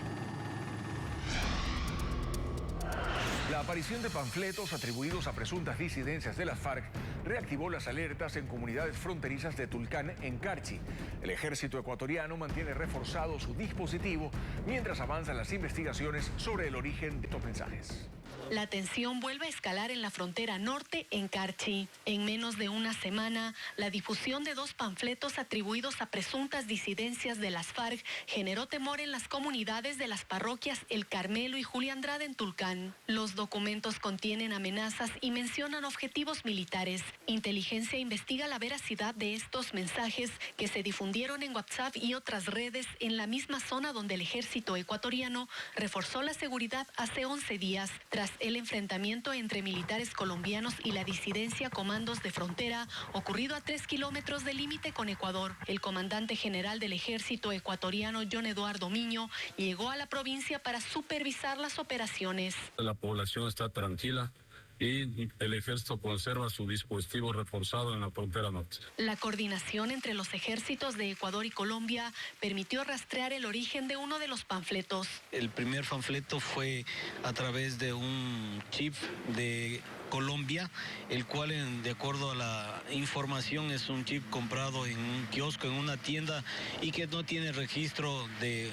La aparición de panfletos atribuidos a presuntas disidencias de las FARC reactivó las alertas en comunidades fronterizas de Tulcán, en Carchi. El ejército ecuatoriano mantiene reforzado su dispositivo mientras avanzan las investigaciones sobre el origen de estos mensajes. La tensión vuelve a escalar en la frontera norte, en Carchi. En menos de una semana, la difusión de 2 panfletos atribuidos a presuntas disidencias de las FARC generó temor en las comunidades de las parroquias El Carmelo y Julia Andrade en Tulcán. Los documentos contienen amenazas y mencionan objetivos militares. Inteligencia investiga la veracidad de estos mensajes que se difundieron en WhatsApp y otras redes en la misma zona donde el ejército ecuatoriano reforzó la seguridad hace 11 días, tras el enfrentamiento entre militares colombianos y la disidencia Comandos de Frontera, ocurrido a 3 kilómetros del límite con Ecuador. El comandante general del ejército ecuatoriano, John Eduardo Miño, llegó a la provincia para supervisar las operaciones. La población está tranquila y el ejército conserva su dispositivo reforzado en la frontera norte. La coordinación entre los ejércitos de Ecuador y Colombia permitió rastrear el origen de uno de los panfletos. El primer panfleto fue a través de un chip de Colombia, el cual, de acuerdo a la información, es un chip comprado en un kiosco, en una tienda, y que no tiene registro de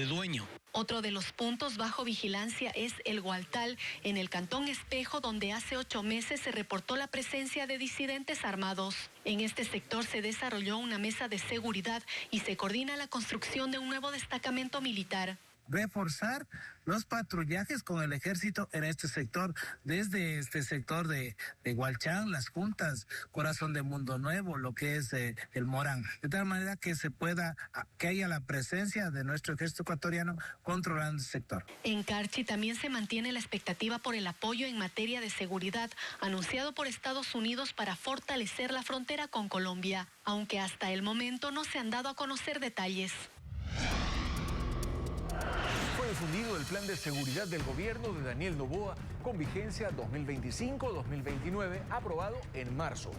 dueño. Otro de los puntos bajo vigilancia es el Gualtal, en el Cantón Espejo, donde hace 8 meses se reportó la presencia de disidentes armados. En este sector se desarrolló una mesa de seguridad y se coordina la construcción de un nuevo destacamento militar. reforzar los patrullajes con el ejército en este sector, desde este sector de Hualchán, Las Juntas, Corazón de Mundo Nuevo, lo que es el Morán, de tal manera que que haya la presencia de nuestro ejército ecuatoriano controlando el sector. En Carchi también se mantiene la expectativa por el apoyo en materia de seguridad anunciado por Estados Unidos para fortalecer la frontera con Colombia, aunque hasta el momento no se han dado a conocer detalles. Fue difundido el plan de seguridad del gobierno de Daniel Noboa con vigencia 2025-2029, aprobado en marzo.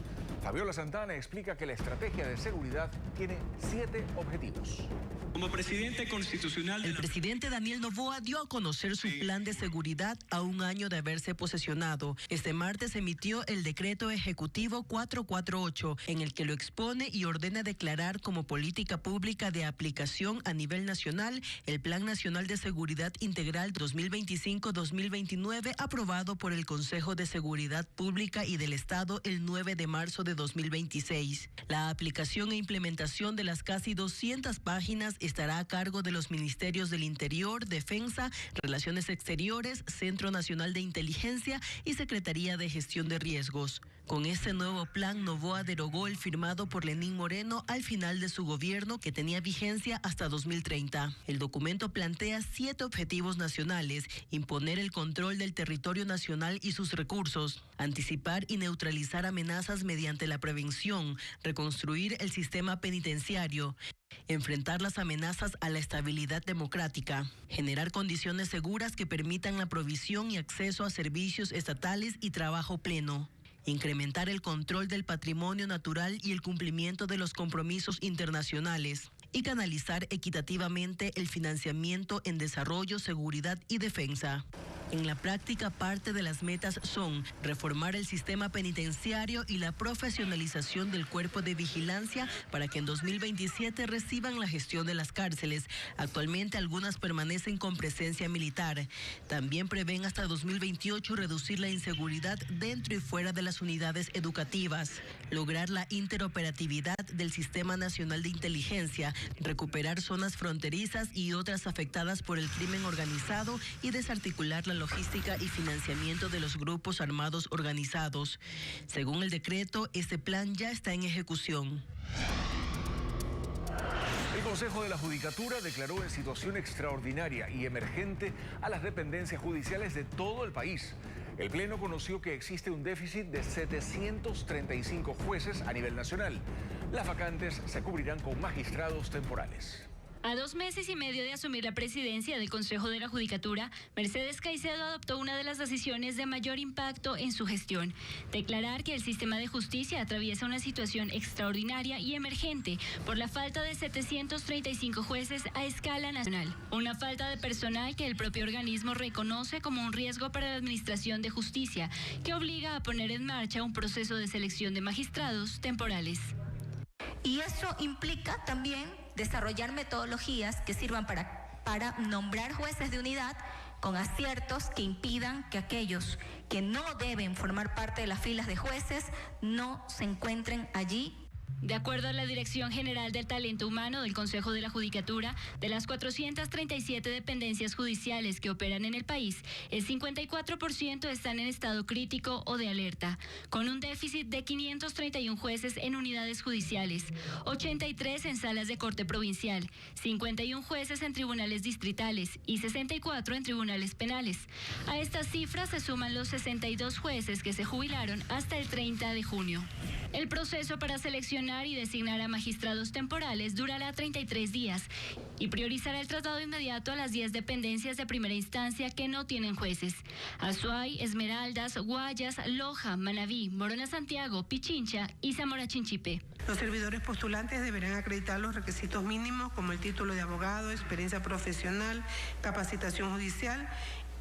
Fabiola Santana explica que la estrategia de seguridad tiene 7 objetivos. Como presidente constitucional... El presidente Daniel Noboa dio a conocer su plan de seguridad a un año de haberse posesionado. Este martes emitió el decreto ejecutivo 448, en el que lo expone y ordena declarar como política pública de aplicación a nivel nacional el Plan Nacional de Seguridad Integral 2025-2029, aprobado por el Consejo de Seguridad Pública y del Estado el 9 de marzo de 2026. La aplicación e implementación de las casi 200 páginas estará a cargo de los Ministerios del Interior, Defensa, Relaciones Exteriores, Centro Nacional de Inteligencia y Secretaría de Gestión de Riesgos. Con este nuevo plan, Noboa derogó el firmado por Lenín Moreno al final de su gobierno, que tenía vigencia hasta 2030. El documento plantea 7 objetivos nacionales: imponer el control del territorio nacional y sus recursos, anticipar y neutralizar amenazas mediante la prevención, reconstruir el sistema penitenciario, enfrentar las amenazas a la estabilidad democrática, generar condiciones seguras que permitan la provisión y acceso a servicios estatales y trabajo pleno, incrementar el control del patrimonio natural y el cumplimiento de los compromisos internacionales, y canalizar equitativamente el financiamiento en desarrollo, seguridad y defensa. En la práctica, parte de las metas son reformar el sistema penitenciario y la profesionalización del cuerpo de vigilancia para que en 2027 reciban la gestión de las cárceles. Actualmente algunas permanecen con presencia militar. También prevén hasta 2028 reducir la inseguridad dentro y fuera de las unidades educativas, lograr la interoperatividad del Sistema Nacional de Inteligencia, recuperar zonas fronterizas y otras afectadas por el crimen organizado y desarticular la logística y financiamiento de los grupos armados organizados. Según el decreto, este plan ya está en ejecución. El Consejo de la Judicatura declaró en situación extraordinaria y emergente a las dependencias judiciales de todo el país. El Pleno conoció que existe un déficit de 735 jueces a nivel nacional. Las vacantes se cubrirán con magistrados temporales. A 2 meses y medio de asumir la presidencia del Consejo de la Judicatura, Mercedes Caicedo adoptó una de las decisiones de mayor impacto en su gestión: declarar que el sistema de justicia atraviesa una situación extraordinaria y emergente por la falta de 735 jueces a escala nacional. Una falta de personal que el propio organismo reconoce como un riesgo para la administración de justicia, que obliga a poner en marcha un proceso de selección de magistrados temporales. Y eso implica también desarrollar metodologías que sirvan para nombrar jueces de unidad con aciertos que impidan que aquellos que no deben formar parte de las filas de jueces no se encuentren allí. De acuerdo a la Dirección General del Talento Humano del Consejo de la Judicatura, de las 437 dependencias judiciales que operan en el país, el 54% están en estado crítico o de alerta, con un déficit de 531 jueces en unidades judiciales, 83 en salas de corte provincial, 51 jueces en tribunales distritales y 64 en tribunales penales. A estas cifras se suman los 62 jueces que se jubilaron hasta el 30 de junio. El proceso para seleccionar y designar a magistrados temporales durará 33 días y priorizará el traslado inmediato a las 10 dependencias de primera instancia que no tienen jueces: Azuay, Esmeraldas, Guayas, Loja, Manabí, Morona Santiago, Pichincha y Zamora Chinchipe. Los servidores postulantes deberán acreditar los requisitos mínimos como el título de abogado, experiencia profesional, capacitación judicial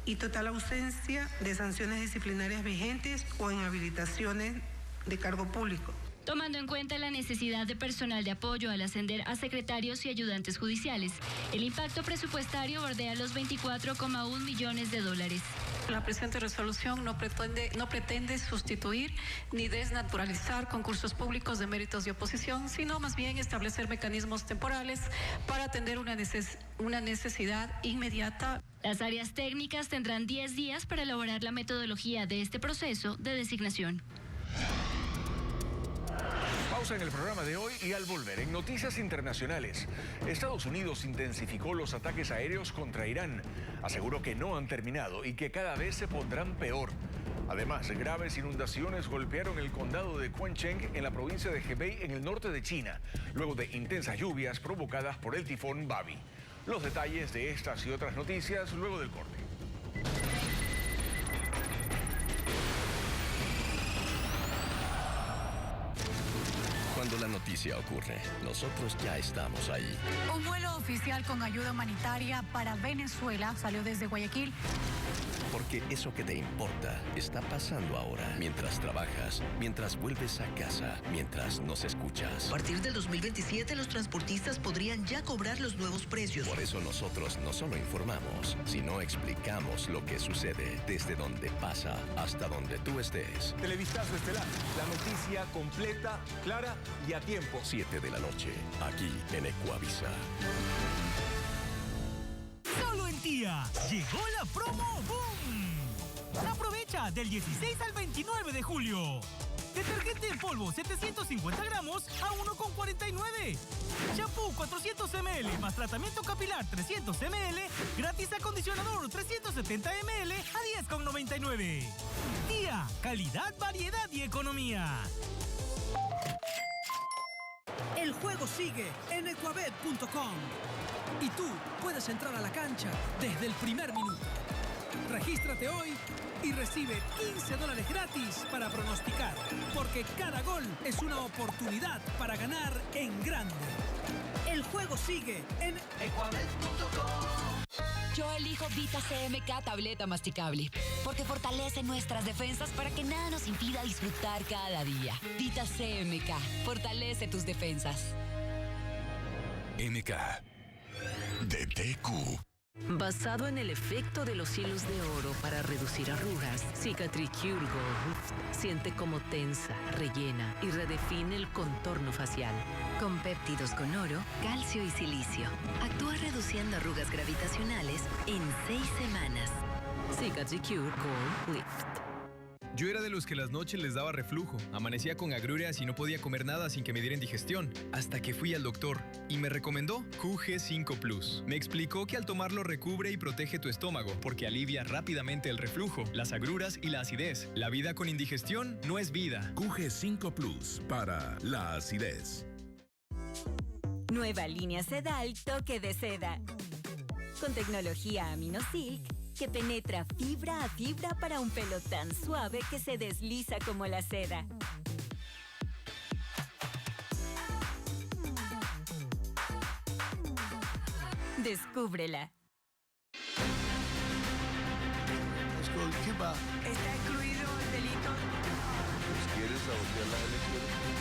y total ausencia de sanciones disciplinarias vigentes o inhabilitaciones de cargo público. tomando en cuenta la necesidad de personal de apoyo al ascender a secretarios y ayudantes judiciales. El impacto presupuestario bordea los 24,1 millones de dólares. La presente resolución no pretende sustituir ni desnaturalizar concursos públicos de méritos de oposición, sino más bien establecer mecanismos temporales para atender una necesidad inmediata. Las áreas técnicas tendrán 10 días para elaborar la metodología de este proceso de designación. Pausa en el programa de hoy y al volver, en noticias internacionales, Estados Unidos intensificó los ataques aéreos contra Irán. Aseguró que no han terminado y que cada vez se pondrán peor. Además, graves inundaciones golpearon el condado de Quancheng en la provincia de Hebei en el norte de China, luego de intensas lluvias provocadas por el tifón Babi. Los detalles de estas y otras noticias luego del corte. Cuando la noticia ocurre, nosotros ya estamos ahí. Un vuelo oficial con ayuda humanitaria para Venezuela salió desde Guayaquil. Porque eso que te importa está pasando ahora. Mientras trabajas, mientras vuelves a casa, mientras nos escuchas. A partir del 2027, los transportistas podrían ya cobrar los nuevos precios. Por eso nosotros no solo informamos, sino explicamos lo que sucede desde donde pasa hasta donde tú estés. Televistazo Estelar, la noticia completa, clara y a tiempo. 7 de la noche, aquí en Ecuavisa. Solo en Tía llegó la promo BOOM. Aprovecha del 16 al 29 de julio. Detergente en polvo 750 gramos a 1,49. Shampoo 400 ml más tratamiento capilar 300 ml gratis acondicionador 370 ml a 10,99. Tía, calidad, variedad y economía. El juego sigue en ecuabet.com y tú puedes entrar a la cancha desde el primer minuto. Regístrate hoy y recibe $15 gratis para pronosticar, porque cada gol es una oportunidad para ganar en grande. El juego sigue en ecuabet.com. Yo elijo Vita CMK tableta masticable, porque fortalece nuestras defensas para que nada nos impida disfrutar cada día. Vita CMK, fortalece tus defensas. MK de TQ. Basado en el efecto de los hilos de oro para reducir arrugas, Cicatricure Gold siente como tensa, rellena y redefine el contorno facial. Con péptidos con oro, calcio y silicio. Actúa reduciendo arrugas gravitacionales en 6 semanas. Cicatricure Gold Lift. Yo era de los que las noches les daba reflujo, amanecía con agruras y no podía comer nada sin que me dieran digestión, hasta que fui al doctor y me recomendó QG5 Plus. Me explicó que al tomarlo recubre y protege tu estómago, porque alivia rápidamente el reflujo, las agruras y la acidez. La vida con indigestión no es vida. QG5 Plus para la acidez. Nueva línea Sedal Toque de Seda. Con tecnología AminoSilk que penetra fibra a fibra para un pelo tan suave que se desliza como la seda. Descúbrela. Está excluido el delito. ¿Quieres sabotear la elección?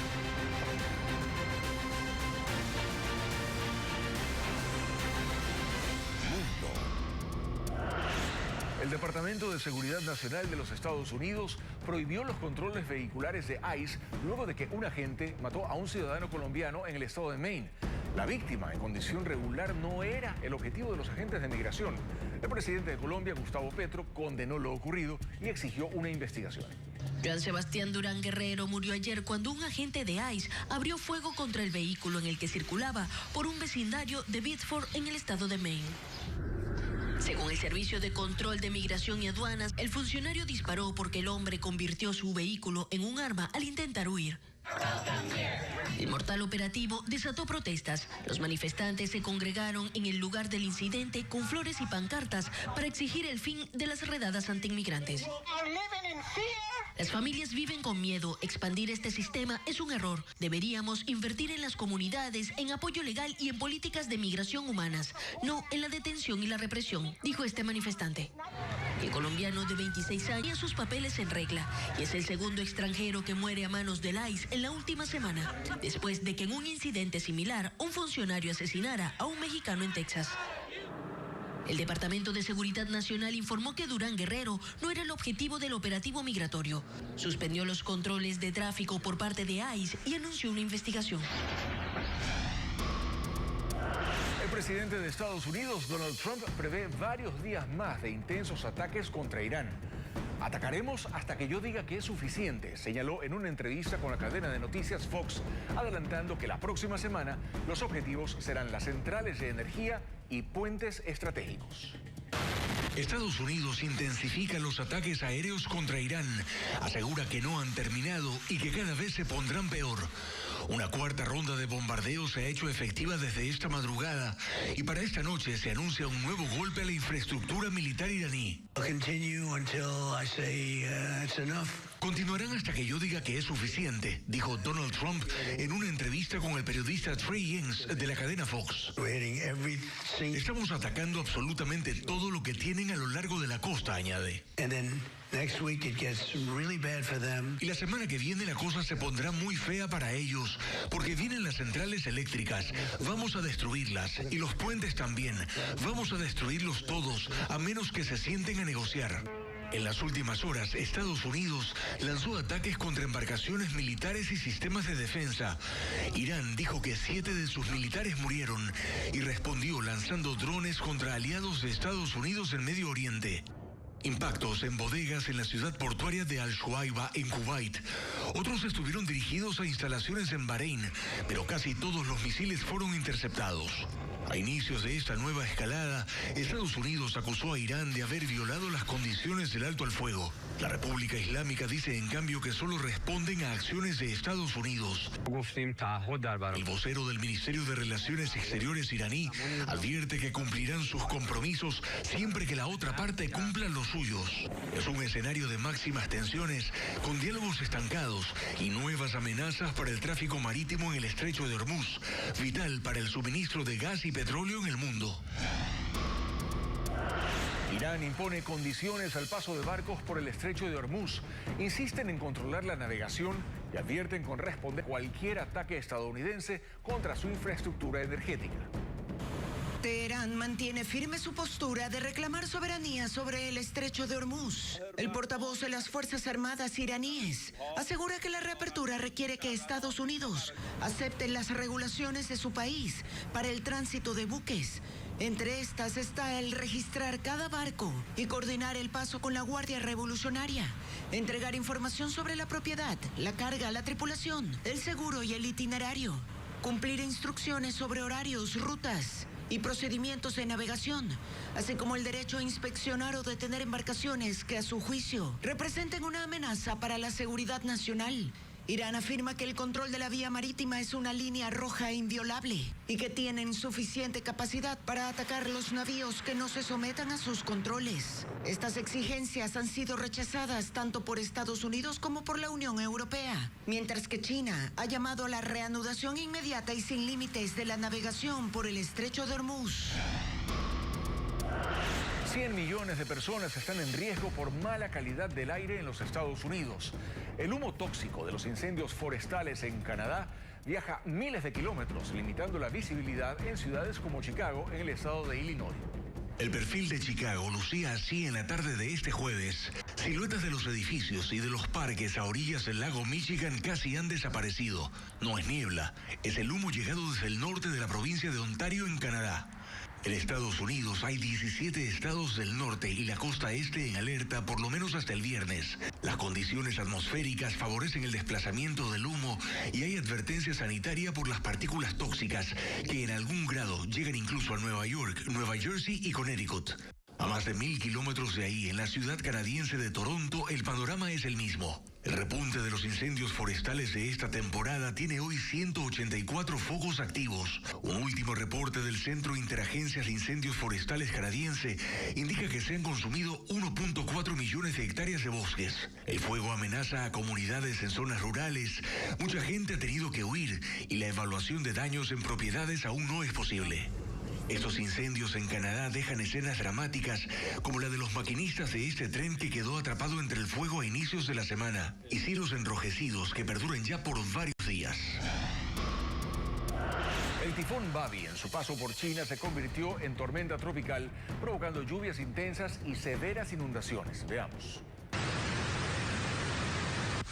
El Departamento de Seguridad Nacional de los Estados Unidos prohibió los controles vehiculares de ICE luego de que un agente mató a un ciudadano colombiano en el estado de Maine. La víctima, en condición regular, no era el objetivo de los agentes de migración. El presidente de Colombia, Gustavo Petro, condenó lo ocurrido y exigió una investigación. Joan Sebastián Durán Guerrero murió ayer cuando un agente de ICE abrió fuego contra el vehículo en el que circulaba por un vecindario de Bedford en el estado de Maine. Según el Servicio de Control de Migración y Aduanas, el funcionario disparó porque el hombre convirtió su vehículo en un arma al intentar huir. El mortal operativo desató protestas. Los manifestantes se congregaron en el lugar del incidente con flores y pancartas para exigir el fin de las redadas antiinmigrantes. Las familias viven con miedo. Expandir este sistema es un error. Deberíamos invertir en las comunidades, en apoyo legal y en políticas de migración humanas, no en la detención y la represión, dijo este manifestante. El colombiano de 26 años tiene sus papeles en regla y es el segundo extranjero que muere a manos del ICE en la última semana, después de que en un incidente similar un funcionario asesinara a un mexicano en Texas. El Departamento de Seguridad Nacional informó que Durán Guerrero no era el objetivo del operativo migratorio. Suspendió los controles de tráfico por parte de ICE y anunció una investigación. El presidente de Estados Unidos, Donald Trump, prevé varios días más de intensos ataques contra Irán. Atacaremos hasta que yo diga que es suficiente, señaló en una entrevista con la cadena de noticias Fox, adelantando que la próxima semana los objetivos serán las centrales de energía y puentes estratégicos. Estados Unidos intensifica los ataques aéreos contra Irán. Asegura que no han terminado y que cada vez se pondrán peor. Una cuarta ronda de bombardeo se ha hecho efectiva desde esta madrugada y para esta noche se anuncia un nuevo golpe a la infraestructura militar iraní. Continuarán hasta que yo diga que es suficiente, dijo Donald Trump en una entrevista con el periodista Trey Yance de la cadena Fox. Estamos atacando absolutamente todo lo que tienen a lo largo de la costa, añade. Y la semana que viene la cosa se pondrá muy fea para ellos, porque vienen las centrales eléctricas, vamos a destruirlas, y los puentes también, vamos a destruirlos todos, a menos que se sienten a negociar. En las últimas horas, Estados Unidos lanzó ataques contra embarcaciones militares y sistemas de defensa. Irán dijo que 7 de sus militares murieron y respondió lanzando drones contra aliados de Estados Unidos en Medio Oriente. Impactos en bodegas en la ciudad portuaria de Al-Shuaiba, en Kuwait. Otros estuvieron dirigidos a instalaciones en Bahrein, pero casi todos los misiles fueron interceptados. A inicios de esta nueva escalada, Estados Unidos acusó a Irán de haber violado las condiciones del alto al fuego. La República Islámica dice en cambio que solo responden a acciones de Estados Unidos. El vocero del Ministerio de Relaciones Exteriores iraní advierte que cumplirán sus compromisos siempre que la otra parte cumpla los suyos. Es un escenario de máximas tensiones, con diálogos estancados y nuevas amenazas para el tráfico marítimo en el estrecho de Hormuz, vital para el suministro de gas y petróleo en el mundo. Irán impone condiciones al paso de barcos por el estrecho de Hormuz. Insisten en controlar la navegación y advierten con responder cualquier ataque estadounidense contra su infraestructura energética. Teherán mantiene firme su postura de reclamar soberanía sobre el estrecho de Hormuz. El portavoz de las Fuerzas Armadas iraníes asegura que la reapertura requiere que Estados Unidos acepte las regulaciones de su país para el tránsito de buques. Entre estas está el registrar cada barco y coordinar el paso con la Guardia Revolucionaria, entregar información sobre la propiedad, la carga, la tripulación, el seguro y el itinerario, cumplir instrucciones sobre horarios, rutas y procedimientos de navegación, así como el derecho a inspeccionar o detener embarcaciones que a su juicio representen una amenaza para la seguridad nacional. Irán afirma que el control de la vía marítima es una línea roja e inviolable y que tienen suficiente capacidad para atacar los navíos que no se sometan a sus controles. Estas exigencias han sido rechazadas tanto por Estados Unidos como por la Unión Europea, mientras que China ha llamado a la reanudación inmediata y sin límites de la navegación por el estrecho de Hormuz. 100 millones de personas están en riesgo por mala calidad del aire en los Estados Unidos. El humo tóxico de los incendios forestales en Canadá viaja miles de kilómetros, limitando la visibilidad en ciudades como Chicago, en el estado de Illinois. El perfil de Chicago lucía así en la tarde de este jueves. Siluetas de los edificios y de los parques a orillas del lago Michigan casi han desaparecido. No es niebla, es el humo llegado desde el norte de la provincia de Ontario, en Canadá. En Estados Unidos hay 17 estados del norte y la costa este en alerta por lo menos hasta el viernes. Las condiciones atmosféricas favorecen el desplazamiento del humo y hay advertencia sanitaria por las partículas tóxicas que en algún grado llegan incluso a Nueva York, Nueva Jersey y Connecticut. A más de 1.000 kilómetros de ahí, en la ciudad canadiense de Toronto, el panorama es el mismo. El repunte de los incendios forestales de esta temporada tiene hoy 184 focos activos. Un último reporte del Centro Interagencias de Incendios Forestales canadiense indica que se han consumido 1.4 millones de hectáreas de bosques. El fuego amenaza a comunidades en zonas rurales. Mucha gente ha tenido que huir y la evaluación de daños en propiedades aún no es posible. Estos incendios en Canadá dejan escenas dramáticas como la de los maquinistas de este tren que quedó atrapado entre el fuego a inicios de la semana y cielos enrojecidos que perduran ya por varios días. El tifón Babi, en su paso por China, se convirtió en tormenta tropical, provocando lluvias intensas y severas inundaciones. Veamos.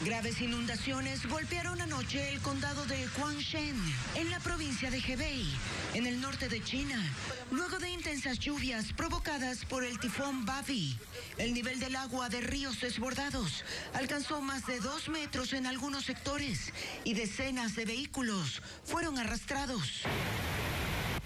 Graves inundaciones golpearon anoche el condado de Guangshen, en la provincia de Hebei, en el norte de China, luego de intensas lluvias provocadas por el tifón Babi. El nivel del agua de ríos desbordados alcanzó más de 2 metros en algunos sectores y decenas de vehículos fueron arrastrados.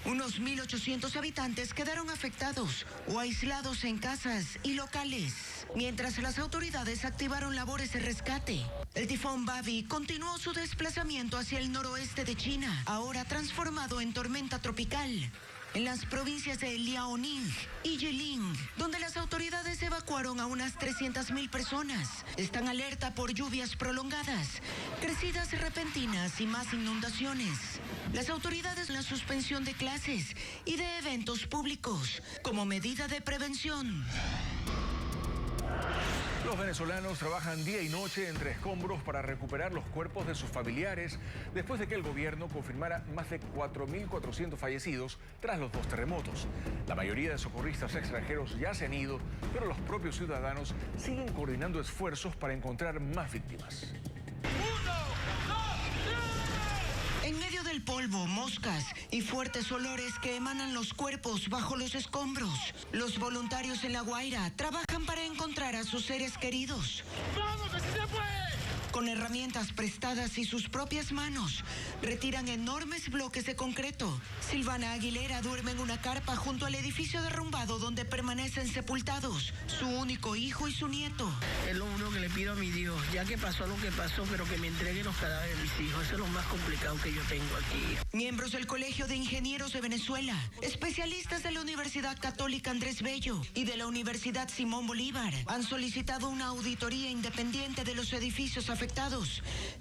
Unos 1.800 habitantes quedaron afectados o aislados en casas y locales, mientras las autoridades activaron labores de rescate. El tifón Babi continuó su desplazamiento hacia el noroeste de China, ahora transformado en tormenta tropical, en las provincias de Liaoning y Jilin, donde las autoridades evacuaron a unas 300.000 personas. Están alerta por lluvias prolongadas, crecidas repentinas y más inundaciones. Las autoridades la suspensión de clases y de eventos públicos como medida de prevención. Los venezolanos trabajan día y noche entre escombros para recuperar los cuerpos de sus familiares después de que el gobierno confirmara más de 4.400 fallecidos tras los 2 terremotos. La mayoría de socorristas extranjeros ya se han ido, pero los propios ciudadanos siguen coordinando esfuerzos para encontrar más víctimas. En medio del polvo, moscas y fuertes olores que emanan los cuerpos bajo los escombros, los voluntarios en La Guaira trabajan para encontrar a sus seres queridos. ¡Vamos, así se puede! Con herramientas prestadas y sus propias manos, retiran enormes bloques de concreto. Silvana Aguilera duerme en una carpa junto al edificio derrumbado donde permanecen sepultados su único hijo y su nieto. Es lo único que le pido a mi Dios, ya que pasó lo que pasó, pero que me entregue los cadáveres de mis hijos. Eso es lo más complicado que yo tengo aquí. Miembros del Colegio de Ingenieros de Venezuela, especialistas de la Universidad Católica Andrés Bello y de la Universidad Simón Bolívar han solicitado una auditoría independiente de los edificios afectados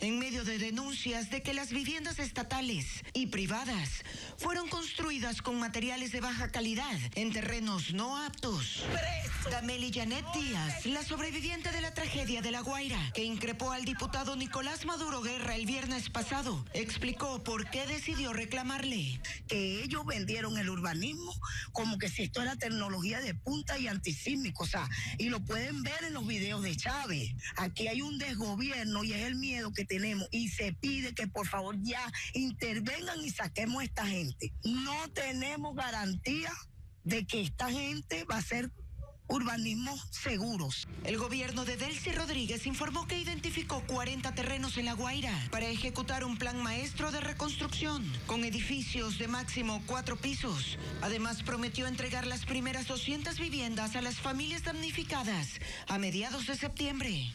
en medio de denuncias de que las viviendas estatales y privadas fueron construidas con materiales de baja calidad en terrenos no aptos. Dameli Janet Díaz, la sobreviviente de la tragedia de La Guaira, que increpó al diputado Nicolás Maduro Guerra el viernes pasado, explicó por qué decidió reclamarle. Que ellos vendieron el urbanismo como que si esto era tecnología de punta y antisísmico, o sea, y lo pueden ver en los videos de Chávez. Aquí hay un desgobierno y es el miedo que tenemos y se pide que por favor ya intervengan y saquemos a esta gente. No tenemos garantía de que esta gente va a ser urbanismos seguros. El gobierno de Delcy Rodríguez informó que identificó 40 terrenos en La Guaira para ejecutar un plan maestro de reconstrucción con edificios de máximo 4 pisos. Además, prometió entregar las primeras 200 viviendas a las familias damnificadas a mediados de septiembre.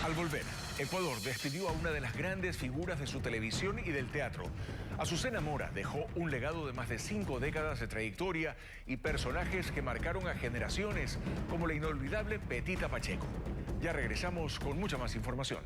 Al volver, Ecuador despidió a una de las grandes figuras de su televisión y del teatro. Azucena Mora dejó un legado de más de 5 décadas de trayectoria y personajes que marcaron a generaciones, como la inolvidable Petita Pacheco. Ya regresamos con mucha más información.